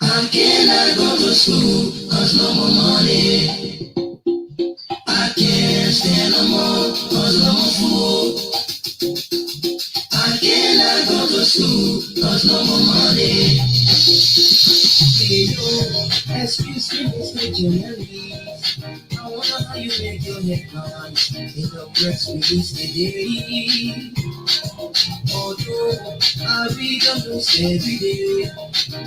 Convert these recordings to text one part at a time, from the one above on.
I cannot go to school, cause no more money. I can't stand no more, cause no more food. I cannot go to school, cause no more money. Hey yo, excuse me, Mr. Journalist. I wonder how you make your headlines in the press release today. Although I read the news every day,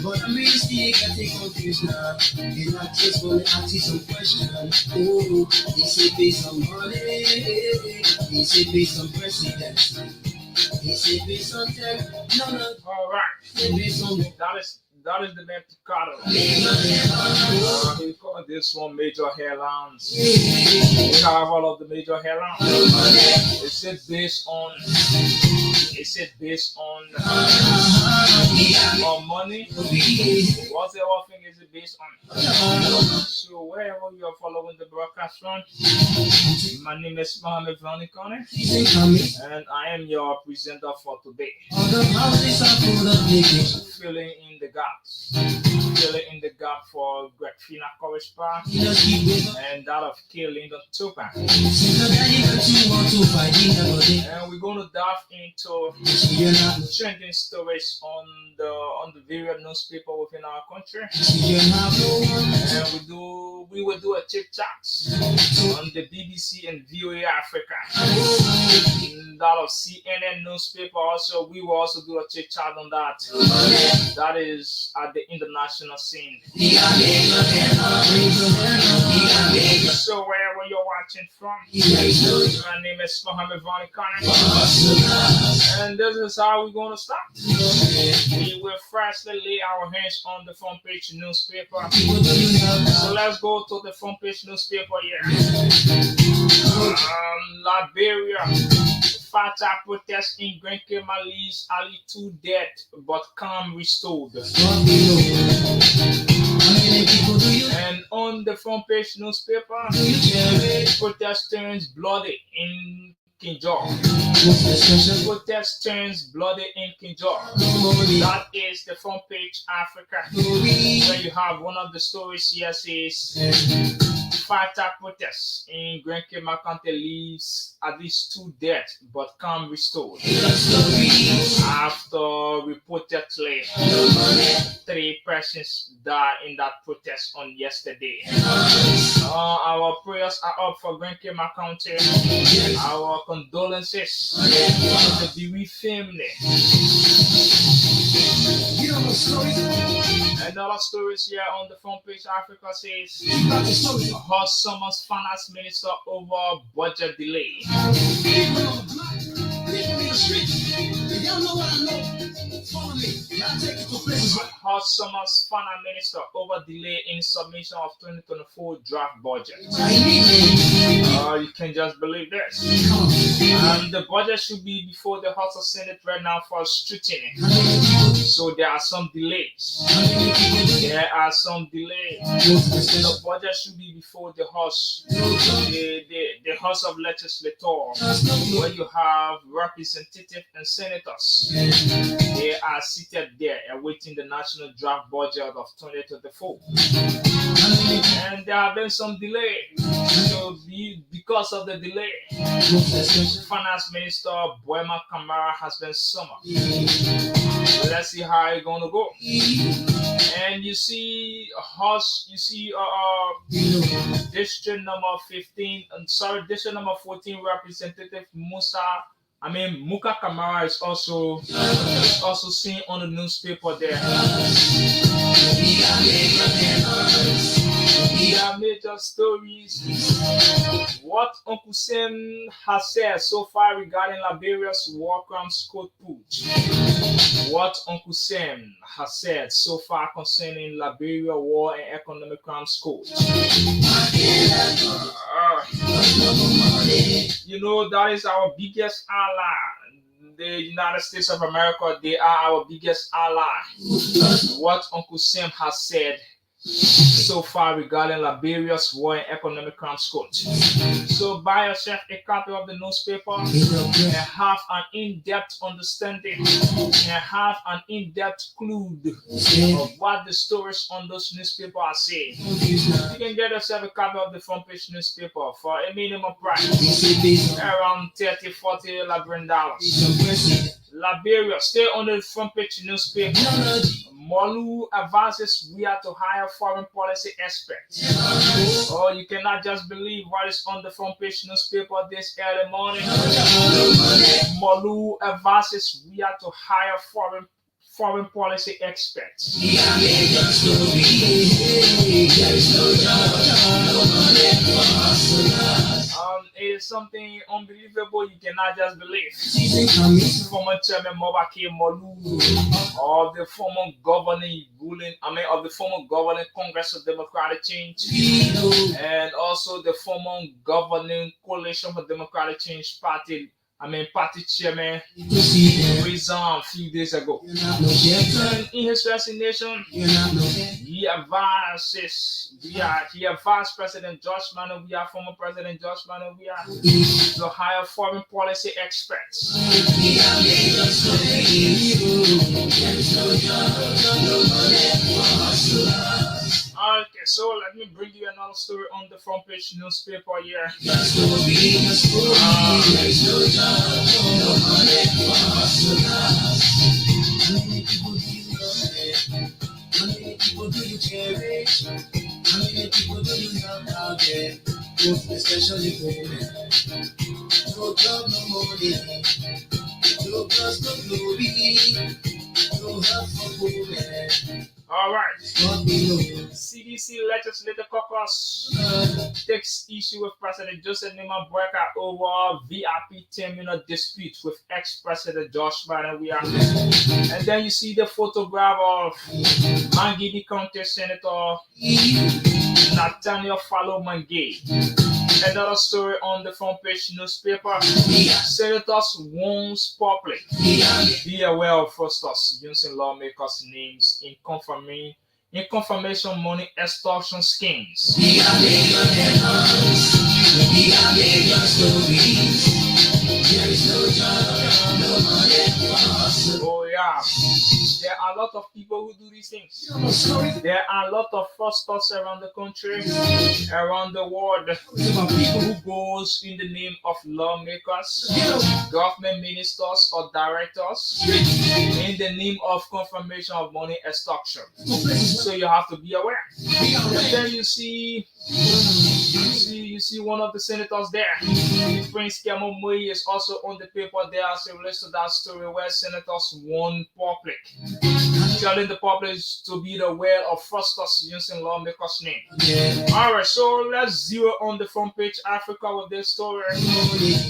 but I'm really still getting confused now. And I just want to ask you some questions. Oh, they say based on money, they say based on presidents, they say based on tech. No, no, all right. They based on that is the name Picado. We call this one Major Hairlines. We have all of the major hairlines. Is it based on? Is it based on money? What's the other thing is it based on? So wherever you are following the broadcast from, my name is Mohammed Vanikone, and I am your presenter for today. Filling in the gaps. Filling in the gap for Greg Fina Corrispa and that of K. Lyndon Tupan. And we're going to dive into trending stories on the various newspaper within our country. And we will do a chit chat on the BBC and VOA Africa. And that of CNN newspaper also, we will also do a chit chat on that. That is at the international scene. So wherever you're watching from, my name is Mohammed Vanikane, and this is how we're going to start. We will firstly lay our hands on the front page newspaper. So let's go to the front page newspaper here. Liberia. Fatah protest in Grenke Mali's Ali 2 dead, but calm restored. And on the front page newspaper, protest turns bloody in Kinjor. Protest turns bloody in Kinjor. That is the front page Africa, where you have one of the stories here says Fatah protests in Grenke Makante leaves at least 2 dead, but calm restored. After reportedly 3 persons died in that protest on yesterday. Our prayers are up for Grenke Makante. Our condolences to the bereaved family. And other stories here on the front page Africa says Hot Summers Finance Minister over budget delay. Hot Summers Finance Minister over delay in submission of 2024 draft budget. You can just believe this. The budget should be before the House of Senate right now for scrutiny. So there are some delays. The budget should be before the House, the House of Legislators, where you have representatives and senators. They are seated there awaiting the national draft budget of 2024. And there have been some delay. So because of the delay, Finance Minister Boema Kamara has been summoned. Let's see how it's gonna go. And you see district number 15, district number 14 representative Muka Kamara is also seen on the newspaper there. There are major stories. What Uncle Sam has said so far regarding Liberia's war crimes code putsch. What Uncle Sam has said so far concerning Liberia war and economic crimes code. That is our biggest ally. The United States of America, they are our biggest ally. What Uncle Sam has said so far regarding Liberia's war and economic crimes court. So buy yourself a copy of the newspaper and have an in-depth understanding and have an in-depth clue of what the stories on those newspapers are saying. You can get yourself a copy of the front page newspaper for a minimum price, around 30, 40 Liberian dollars. Liberia, stay on the front page newspaper. Molu advises we are to hire foreign policy experts. Oh, you cannot just believe what is on the front page newspaper this early morning. Molu advises we are to hire foreign policy experts. It is something unbelievable you cannot just believe. Former Chairman Mobake Molu of the former governing Congress of Democratic Change, and also the former governing Coalition for Democratic Change party chairman resigned a few days ago. And in his resignation, he advised President George Manawia, former President George Manawia, to hire foreign policy experts. Okay, so let me bring you another story on the front page newspaper here. How many people do you cherish? How many people do you love out there? Especially women. No job, no money. No plus, no glory. No help for women. All right. CDC Legislative Caucus takes issue with President Joseph Nima Boyka over VIP terminal dispute with ex-President Josh Biden. And then you see the photograph of Mangidi County Senator Nathaniel Fallow Mangay. Another story on the front page newspaper. Senators warns public. Be aware of fraudsters using lawmakers' names in confirmation money extortion schemes. Oh yeah, there are a lot of people who do these things. There are a lot of fraudsters around the country, around the world, who goes in the name of lawmakers, government ministers or directors, in the name of confirmation of money extortion. So you have to be aware. And then you see one of the senators there. Prince Kemomoyi is also on the paper there as it relates to that story where senators warn public, telling the public to be aware of fraudsters using lawmakers' name. Alright, so let's zero on the front page Africa with this story.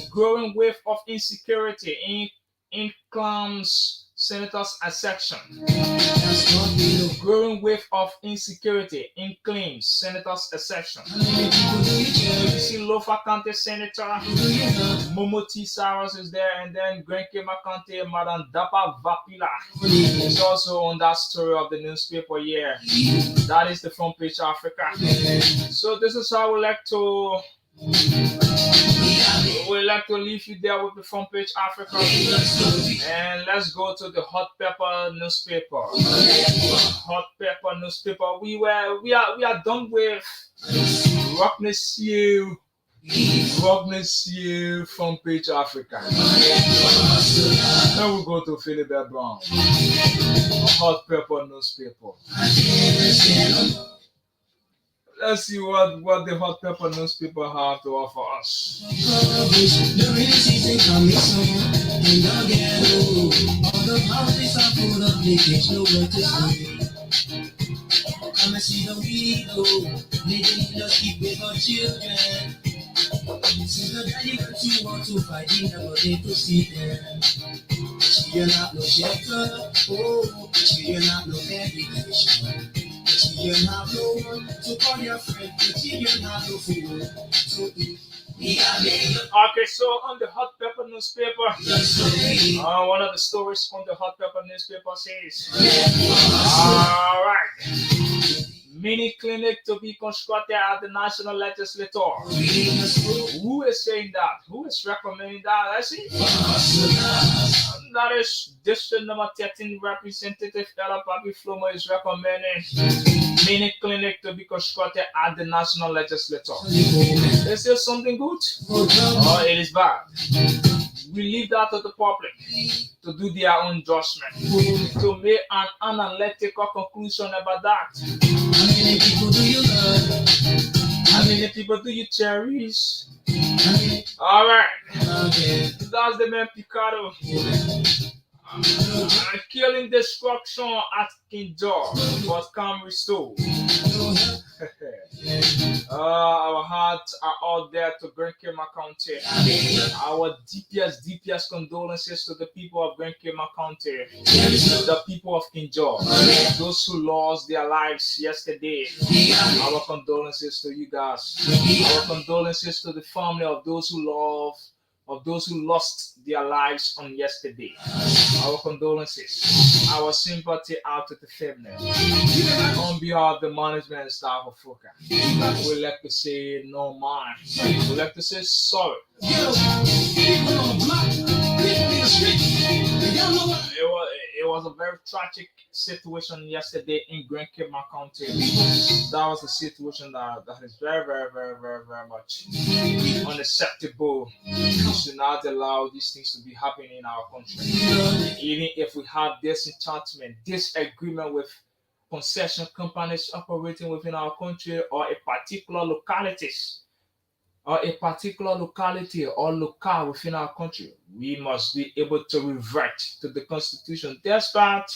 Growing wave of insecurity in claims senators' section. Growing wave of insecurity in claims senators' section. You see Lofa County Senator Momoti Saros is there, and then Grenkema County Madam Dapa Vapila is also on that story of the newspaper here. That is the front page Africa. So this is how we like to leave you there with the front page Africa, and let's go to the Hot Pepper newspaper. Hot Pepper newspaper. We are done with Rocknessieu front page Africa. Now we go to Philibert Brown. Hot Pepper newspaper. Let's see what the Hot Pepper newspaper have to offer us. The rainy season coming soon, in the ghetto, all the houses are full of leakage, nowhere to stay. Come and see the widow, they just keep with her children. See the daddy that you want to fight, you never need to see them. She ain't not no shelter, oh, she ain't not no education. You have no one to call your friend, but you have no food to eat. Okay, so on the Hot Pepper newspaper, one of the stories on the Hot Pepper newspaper says, alright, Mini clinic to be constructed at the national legislature. Who is saying that? Who is recommending that? I see. That is District number 13 Representative Ella Papi Flomo is recommending mini clinic to be constructed at the national legislature. Is this something good or it is bad? We leave that to the public to do their own judgment, to make an analytical conclusion about that. How many people do you love? How many people do you cherish? All right, that's the man Picado. Killing destruction at King George, but come restore. Our hearts are out there to Grand Kema County. Our deepest condolences to the people of Grand Kema County, the people of King George, those who lost their lives yesterday. Our condolences to you guys. Our condolences to the family of those who lost their lives on yesterday. Our condolences, our sympathy out to the family. On behalf of the management and staff of FOCA, we like to say no mind. We like to say sorry. It was a very tragic situation yesterday in Grand Kema County. That was a situation that is very much unacceptable. We should not allow these things to be happening in our country. Even if we have disenchantment, disagreement with concession companies operating within our country or a particular locality or locale within our country, we must be able to revert to the Constitution. Despite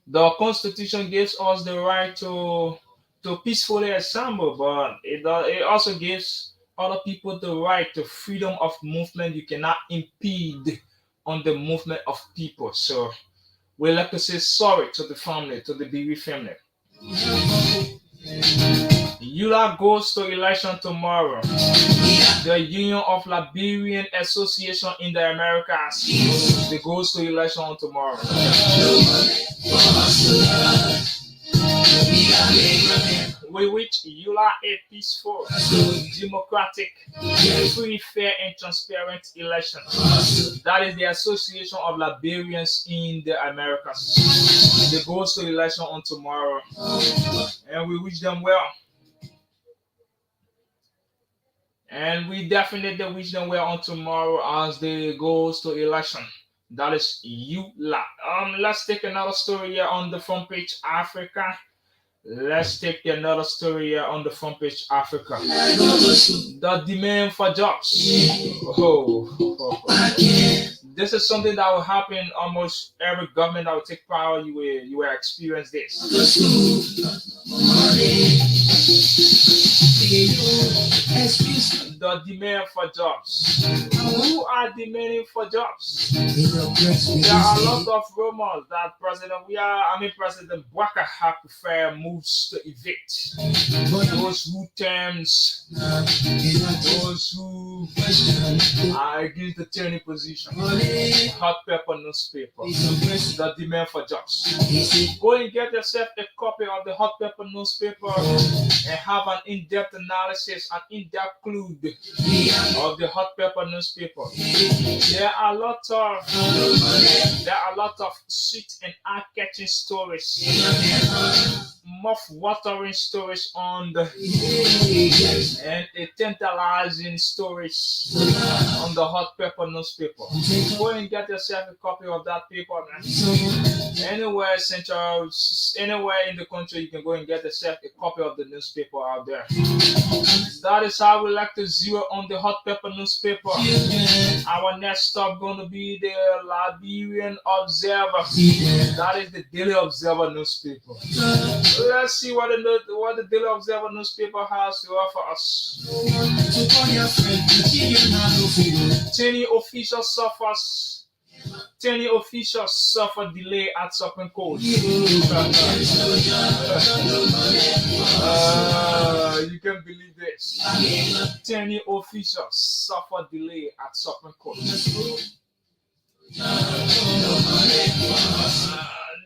the Constitution gives us the right to peacefully assemble, but it also gives other people the right to freedom of movement. You cannot impede on the movement of people. So we like to say sorry to the family, to the BB family. ULA goes to election tomorrow. The Union of Liberian Association in the Americas, they goes to election on tomorrow. We wish ULA a peaceful, democratic, free, fair, and transparent election. That is the Association of Liberians in the Americas. They goes to election on tomorrow, and we wish them well. And we definitely wish them well on tomorrow as they goes to election. That is ULA. Let's take another story here on the front page Africa. Let's take another story here on the front page Africa. The demand for jobs. This is something that will happen almost every government that will take power. You will experience this. The demand for jobs. Who are demanding for jobs? There are a lot of rumors that President Bouaka Hakufair moves to evict those who terms, those who are against the tyranny position. Hot Pepper newspaper. The demand for jobs. Go and get yourself a copy of the Hot Pepper newspaper and have an in-depth analysis, an in-depth clue of the Hot Pepper newspaper. There are a lot of sweet and eye-catching stories, mouth-watering stories and a tantalizing stories on the Hot Pepper newspaper. Go and get yourself a copy of that paper, man. Anywhere in the country, you can go and get yourself a copy of the newspaper out there. That is how we like to zero on the Hot Pepper newspaper. Our next stop going to be the Liberian Observer. That is the Daily Observer newspaper. Let's see what the Daily Observer newspaper has to offer us. 10 officials suffer delay at Supreme Court. You can believe this. 10 officials suffer delay at Supreme Court.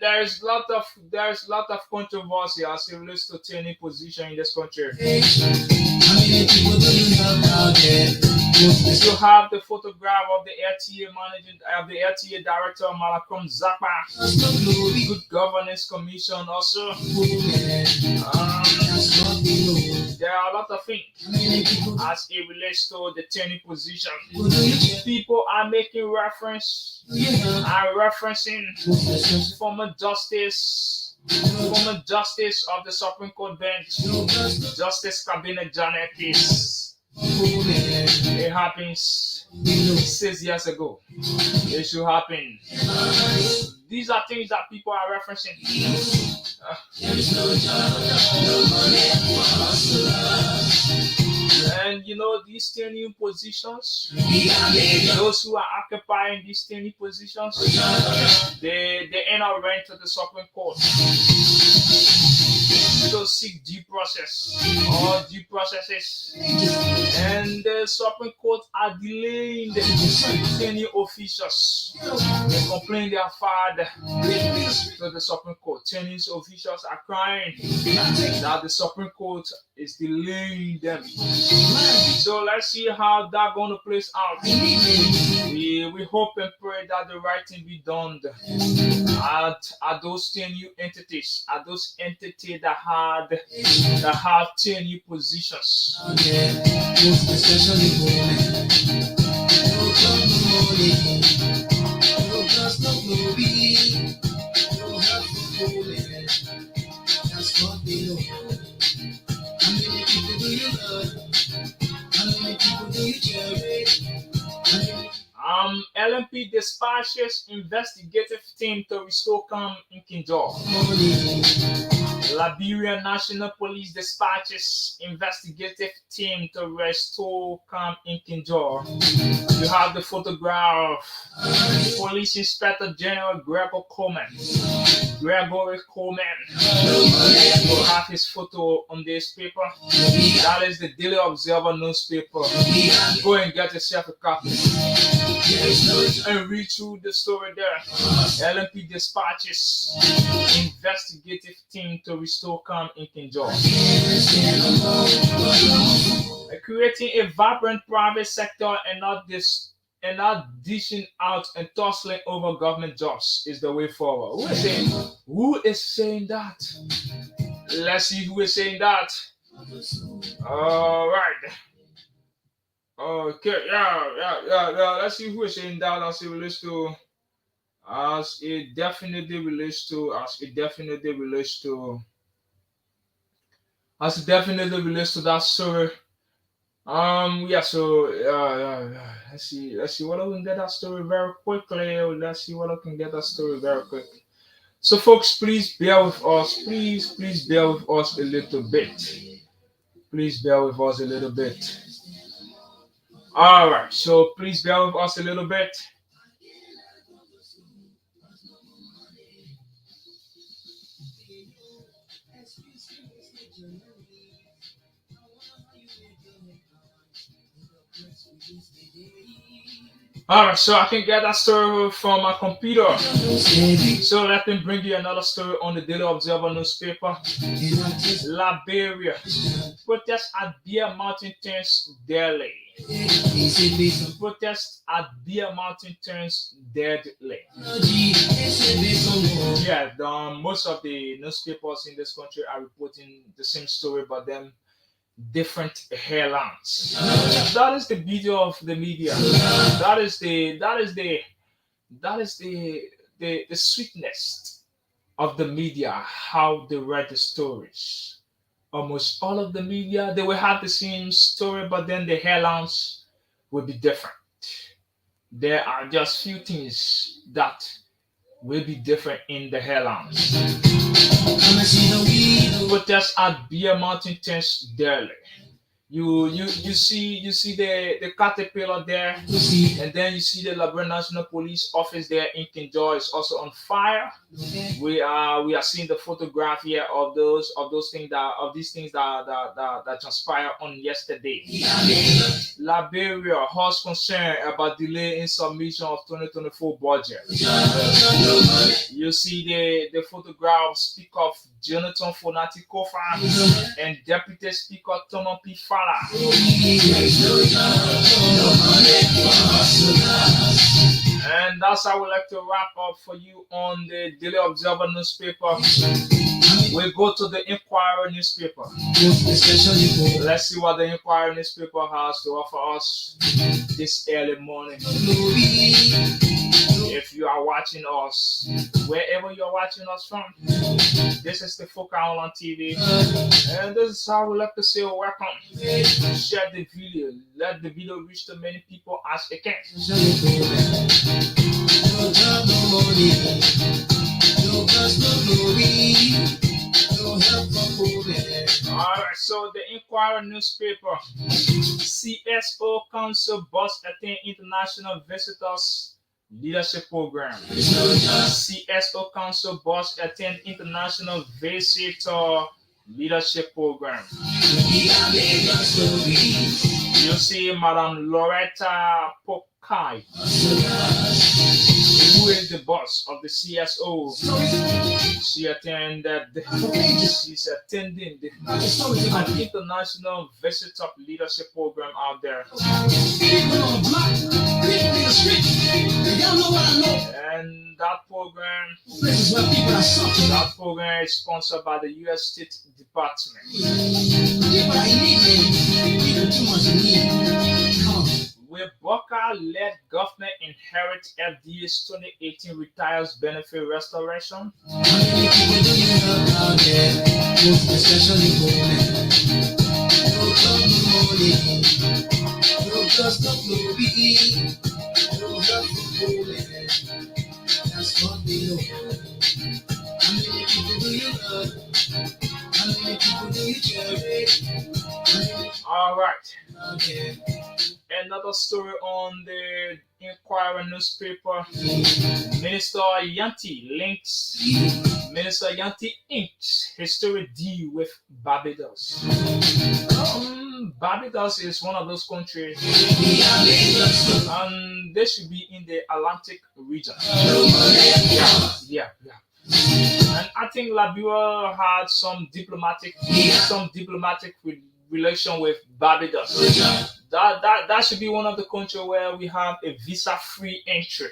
there's lot of controversy as it relates to tenure position in this country. How many people do you have out there? You have the photograph of the LTA director Malcolm Zappa, Just no glory. Good Governance Commission also. Oh, that's what we know. There are a lot of things How many people as it relates to the tenure position. do you check? People are making reference, Do you have? are referencing Professors. former justice of the Supreme Court bench, No, just Justice Cabinet Janet case. no. Oh, man. It happens We know. 6 years ago. It should happen. These are things that people are referencing. There is no job, no money for hustlers. And these tenure positions, We are made up. those who are occupying these tenure positions, they end up running to the Supreme Court to seek due process or due processes. And the Supreme Court are delaying the tenure officials. They complain they are filed to the Supreme Court. Tenure officials are crying that the Supreme Court is delaying them. So let's see how that going to play out. We hope and pray that the right thing be done at those tenure entities, at those entities that have tenure positions. Yeah, most especially women. No job, no money. No class, no glory. No help for women. That's what we know. How many people do you love? How many people do you cherish? How many LMP dispatches investigative team to restore calm in Kinjor. money? Liberia National Police dispatches investigative team to restore calm in Kinjor. You have the photograph. Police Inspector General Gregory Coleman. You have his photo on this paper. That is the Daily Observer newspaper. Go and get yourself a copy and read through the story there. LMP dispatches investigative team to restore calm in Kinjor. Creating a vibrant private sector and not dishing out and tussling over government jobs is the way forward. Who is saying that? Let's see who is saying that. All right. Okay, yeah. Let's see who is saying that as it relates to, as it definitely relates to, that story. Yeah. So, yeah. Let's see what I can get that story very quickly. Let's see what I can get that story very quick. So, folks, please bear with us. Please bear with us a little bit. Please bear with us a little bit. All right. So, please bear with us a little bit. All right. So I can get that story from my computer. So let me bring you another story on the Daily Observer newspaper. Liberia. Protest at Bear Mountain turns deadly. Protest at Bear Mountain turns deadly. Yeah, most of the newspapers in this country are reporting the same story, but then different headlines. That is the beauty of the media. That is the sweetness of the media. How they write the stories. Almost all of the media they will have the same story, but then the headlines will be different. There are just few things that will be different in the headlines. Protest at Bear Mountain turns deadly. You see the caterpillar there, to see. and then you see the Liberia National Police office there in Kinjor is also on fire. We are seeing the photograph here of those things that transpired on yesterday. Liberia has concern about delay in submission of 2024 budget. You see the photograph speak of Jonathan Fonati Kofa and Deputy Speaker Thomas P. Fala. And that's how we like to wrap up for you on the Daily Observer newspaper. We go to the Inquirer newspaper. Let's see what the Inquirer newspaper has to offer us this early morning. If you are watching us, wherever you're watching us from, this is the Focal on TV, and this is how we like to say welcome. Share the video, let the video reach to many people as it can. No job, no money, no gas, no glory, no help from home. Alright, so the Inquirer newspaper. CSO Council bus attend international visitors leadership program. CSO Council bus attend international visitor leadership program. You see Madam Loretta Pokai, who is the boss of the CSO. She's attending an international visitor leadership program out there. And that program is sponsored by the U.S. State Department. Will Boca-led government inherit FDA's 2018 retires benefit restoration? That's what we know. How many people do you love? How many people do you cherish? All right. Okay. Another story on the Inquirer newspaper. Minister Yanti inks historic deal with Barbados. Barbados is one of those countries, and they should be in the Atlantic region. Yeah. And I think Liberia had some diplomatic relation with Barbados. That should be one of the countries where we have a visa-free entry.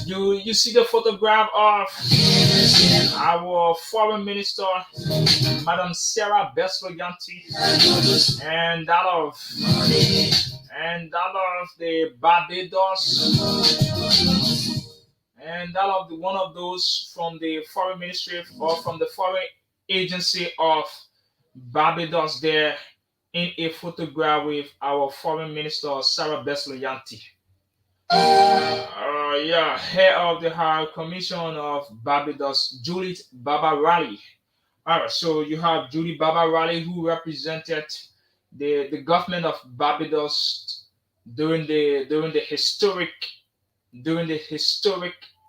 You see the photograph of our foreign minister, Madam Sarah Besloyanti, and that of the Barbados, and that of one of those from the foreign ministry or from the foreign agency of Barbados there in a photograph with our foreign minister Sarah Besloyanti. Head of the High Commission of Barbados, Judith Baba Raleigh. All right, so you have Judith Baba Raleigh, who represented the government of Barbados during the historic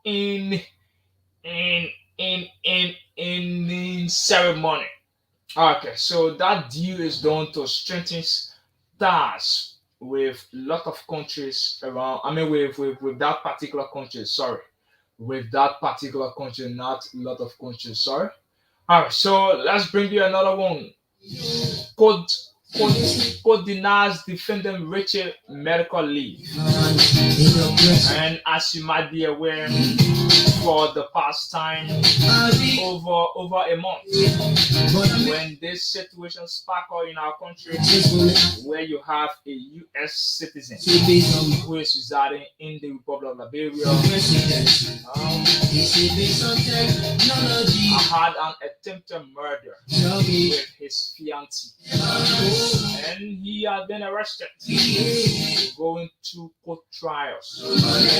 in ceremony. Okay, so that deal is done to strengthen ties with a lot of countries around. I mean, with that particular country. Sorry, with that particular country, not a lot of countries. Sorry. All right, so let's bring you another one. Code denies defendant Rachel medical leave, and as you might be aware, for the past time over a month, when this situation sparkled in our country, where you have a U.S. citizen who is residing in the Republic of Liberia, had an attempted murder with his fiancée, and he had been arrested, going to court trials.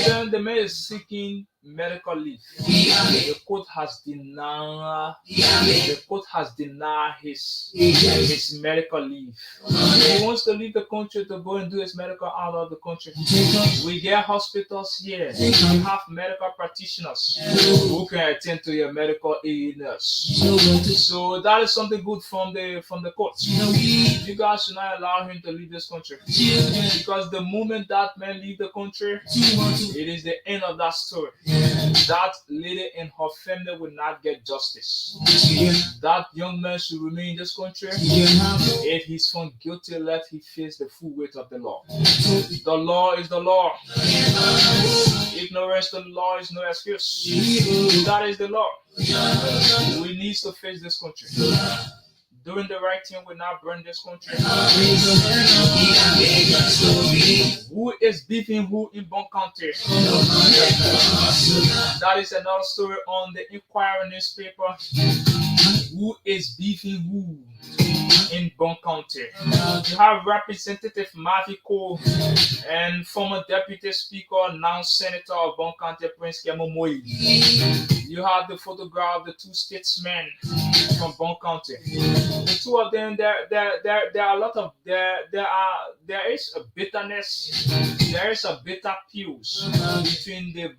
Then the man is seeking medical leave. The court has denied his medical leave. He wants to leave the country to go and do his medical out of the country. We get hospitals here. We have medical practitioners who can attend to your medical illness. So that is something good from the court. You guys should not allow him to leave this country, because the moment that man leave the country, it is the end of that story. That lady and her family will not get justice. That young man should remain in this country. If he's found guilty, let him face the full weight of the law. The law is the law. Ignorance to the law is no excuse. That is the law. We need to face this country. Doing the right thing will not burn this country. Who is beefing who in Bon County? That is another story on the Inquirer newspaper. Who is beefing who in Bon County? You have Representative Mavi Cole and former Deputy Speaker, now Senator of Bon County, Prince Kemomoyi. You have the photograph of the two statesmen from Bon County. The two of them, there are a lot of there is a bitterness, there is a bitter pills between the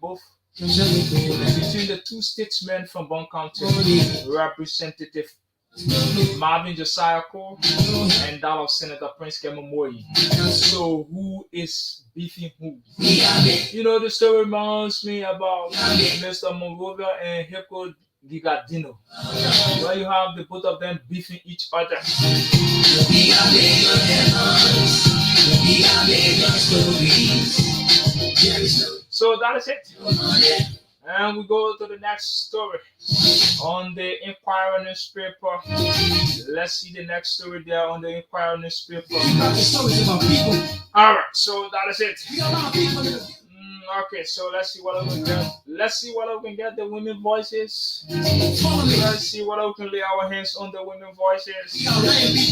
two statesmen from Bon County, Representative Marvin Josiah Cole and that of Senator Prince Kemomoyi. So who is beefing who? You know, the story reminds me about Mr. Monrovia and Heko Gigadino, where you have the both of them beefing each other. So that is it. And we go to the next story on the Inquirer newspaper. Let's see the next story there on the Inquirer newspaper. Alright, so that is it. Okay, so let's see what I can get. Let's see what I can get the women voices. Let's see what I can lay our hands on the women voices.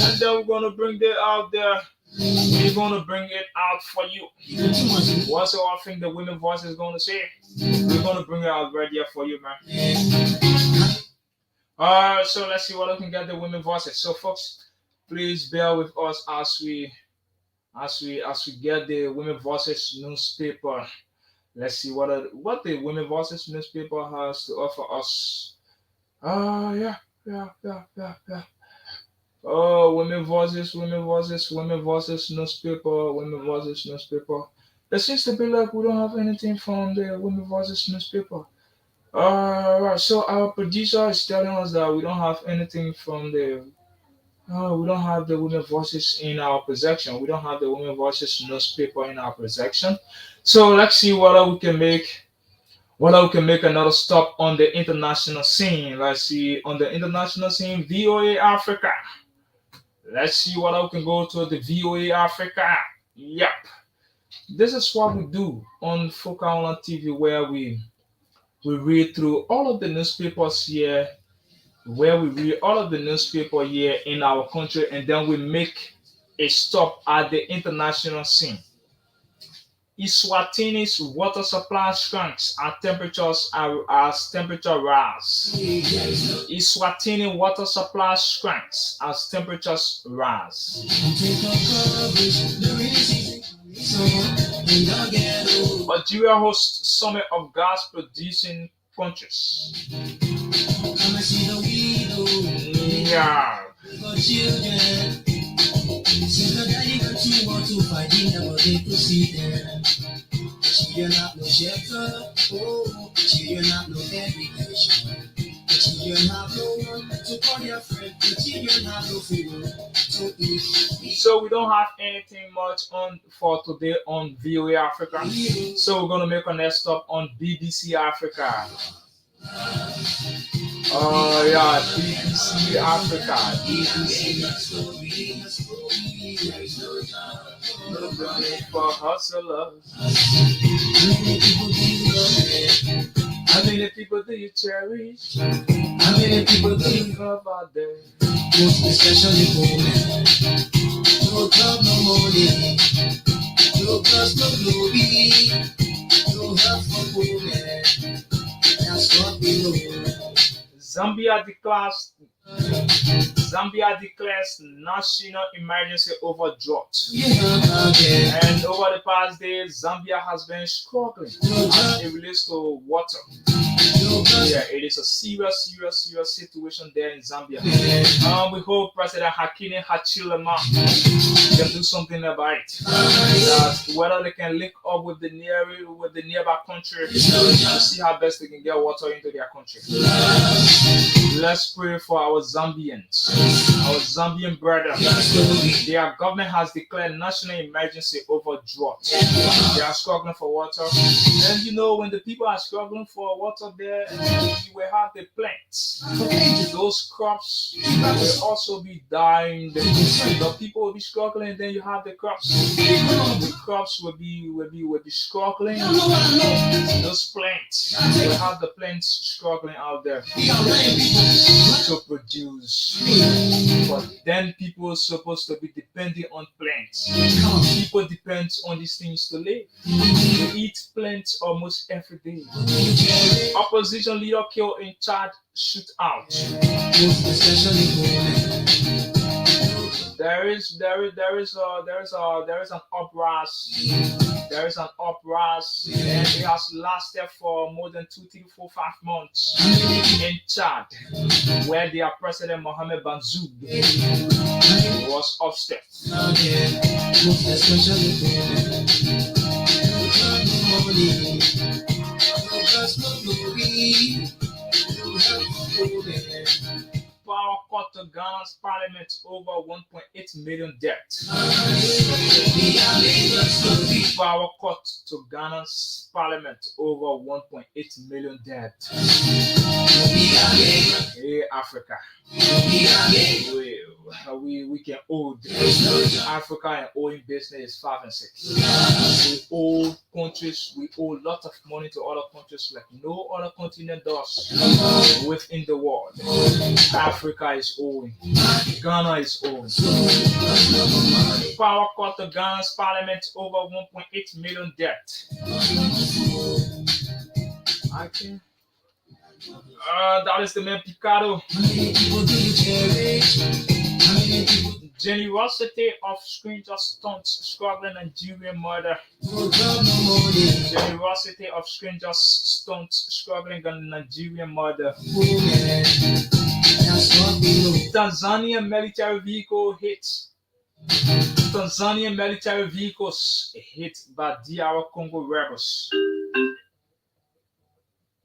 And then we're gonna bring that out there. We're gonna bring it out for you. What's the other thing the women voice is gonna say? We're gonna bring it out right here for you, man. So let's see what I can get the women voices. So folks, please bear with us as we get the women voices newspaper. Let's see what the women voices newspaper has to offer us. Yeah. Oh, women voices newspaper. It seems to be like we don't have anything from the women voices newspaper. Right. So our producer is telling us that we don't have anything from the. We don't have the women voices in our possession. We don't have the women voices newspaper in our possession. So let's see what we can make. Whether we can make another stop on the international scene. Let's see on the international scene, VOA Africa. Let's see what we can go to the VOA Africa. Yep. This is what we do on Focal Online TV, where we read through all of the newspapers here, in our country, and then we make a stop at the international scene. Eswatini's water supply shrinks as temperature rise. Eswatini water supply shrinks as temperatures rise. Algeria hosts summit of gas producing countries. Yeah. Children have no shelter, children have no education. Children have no one to call their friend. Children have no food to eat. So we don't have anything much on for today on VOA Africa. So we're gonna make a next stop on BBC Africa. Yeah, BBC Africa. For hustlers. How many people do you cherish? How many people do you love out there? Most especially women. No job, no money. No class, no glory. No help for women. Zambia declares national emergency over drought. Yeah. And over the past days, Zambia has been struggling as it relates to water. Yeah, it is a serious situation there in Zambia. We hope President Hakainde Hichilema can do something about it. That whether they can link up with the nearby country to see how best they can get water into their country. Let's pray for our Zambians, our Zambian brothers. Their government has declared national emergency over drought. They are struggling for water. And you know, when the people are struggling for water there, you will have the plants. Those crops will also be dying. The people will be struggling, and then you have the crops. The crops will be struggling. Those plants will have the plants struggling out there to produce. But then people are supposed to be depending on plants. People depend on these things to live. They eat plants almost every day. Opposition leader killed in Chad shootout. There is an uprising. There is an uprising, and it has lasted for more than 2, 3, 4, 5 months in Chad, where their president Mohamed Bazoum was upset. Power cut to Ghana's parliament over 1.8 million debt. Power cut to Ghana's parliament over 1.8 million debt. Hey, Africa. We can owe Africa and owing business is 5 and 6. We owe countries, we owe a lot of money to other countries like no other continent does within the world. Africa is owing. Ghana is owing. Power cut to Ghana's parliament over 1.8 million debt. I can. That is the man Picado. Generosity of stranger stunts struggling Nigerian murder. Generosity of strangers stunts struggling Nigerian murder. Tanzania military vehicle hits. Tanzanian military vehicles hit by DR Congo rebels.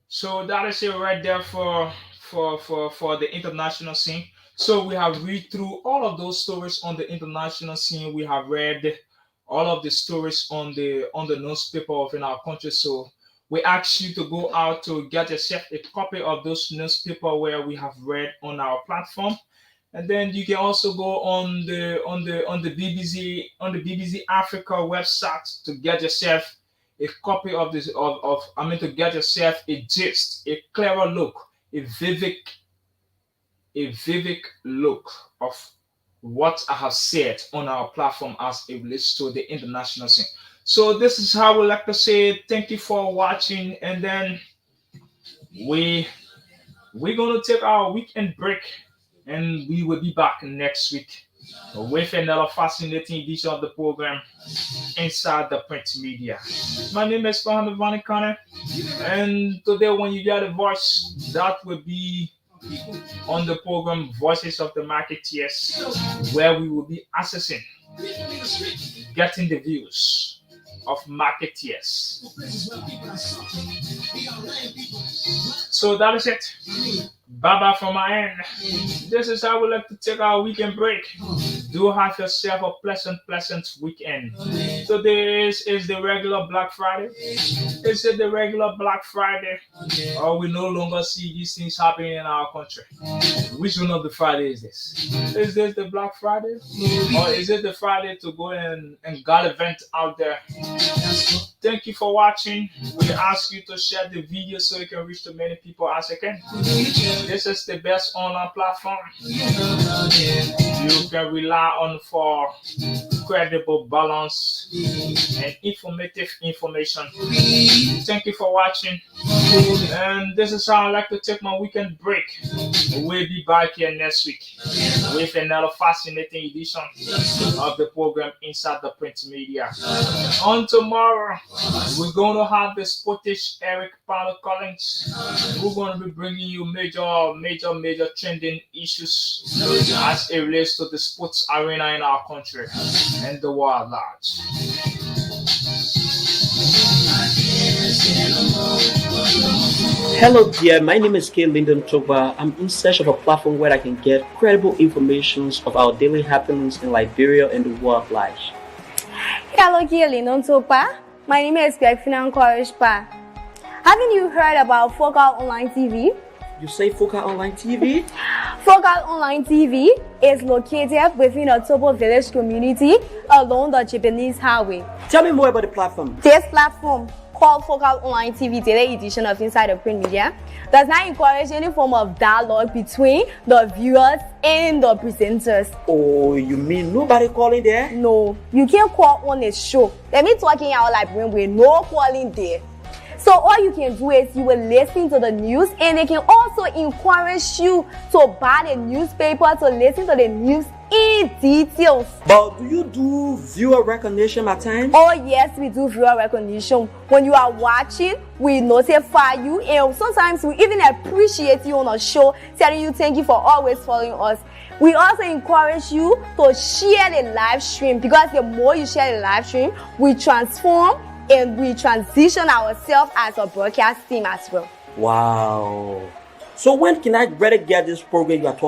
So that is it right there for the international scene. So we have read through all of those stories on the international scene. We have read all of the stories on the newspaper of in our country. So we ask you to go out to get yourself a copy of those newspaper where we have read on our platform. And then you can also go on the BBC Africa website to get yourself a copy of this to get yourself a gist, a clearer look, a vivid look of what I have said on our platform as it relates to the international scene. So this is how we like to say thank you for watching, and then we're gonna take our weekend break, and we will be back next week with another fascinating edition of the program Inside the Print Media. My name is Mohamed Vanikane, and today when you get a voice, that will be on the program Voices of the Marketeers, where we will be assessing, getting the views of marketeers. So that is it. Bye bye from my end. This is how we like to take our weekend break. Do have yourself a pleasant weekend. Today is the regular Black Friday. Is it the regular Black Friday? Or we no longer see these things happening in our country? Which one of the Friday is this? Is this the Black Friday? Or is it the Friday to go and gallivant out there? Thank you for watching. We ask you to share the video so it can reach to many people as you can. This is the best online platform you can rely on for credible, balanced, and informative information. Thank you for watching. And this is how I like to take my weekend break. We'll be back here next week with another fascinating edition of the program Inside the Print Media. On tomorrow, we're going to have the Scottish Eric Powell Collins. We're going to be bringing you major trending issues as it relates to the sports arena in our country and the world at large. Hello dear, my name is K. Lyndon Toba. I'm in search of a platform where I can get credible information of our daily happenings in Liberia and the world at large. Hello, K. Lyndon Toba. My name is Gwefina Nkorishpa. Haven't you heard about Focal Online TV? You say Focal Online TV? Focal Online TV is located within a Tobo village community along the Japanese highway. Tell me more about the platform. This platform, called Focal Online TV Daily Edition of Inside the Print Media, does not encourage any form of dialogue between the viewers and the presenters. Oh, you mean nobody calling there? No, you can't call on a show. Let me talking out like when we're no calling there. So all you can do is you will listen to the news, and they can also encourage you to buy the newspaper to listen to the news in details. But do you do viewer recognition at times? Oh yes, we do viewer recognition. When you are watching, we notify you, and sometimes we even appreciate you on a show, telling you thank you for always following us. We also encourage you to share the live stream, because the more you share the live stream, we transform and we transition ourselves as a broadcast team as well. Wow. So when can I better get this program you are talking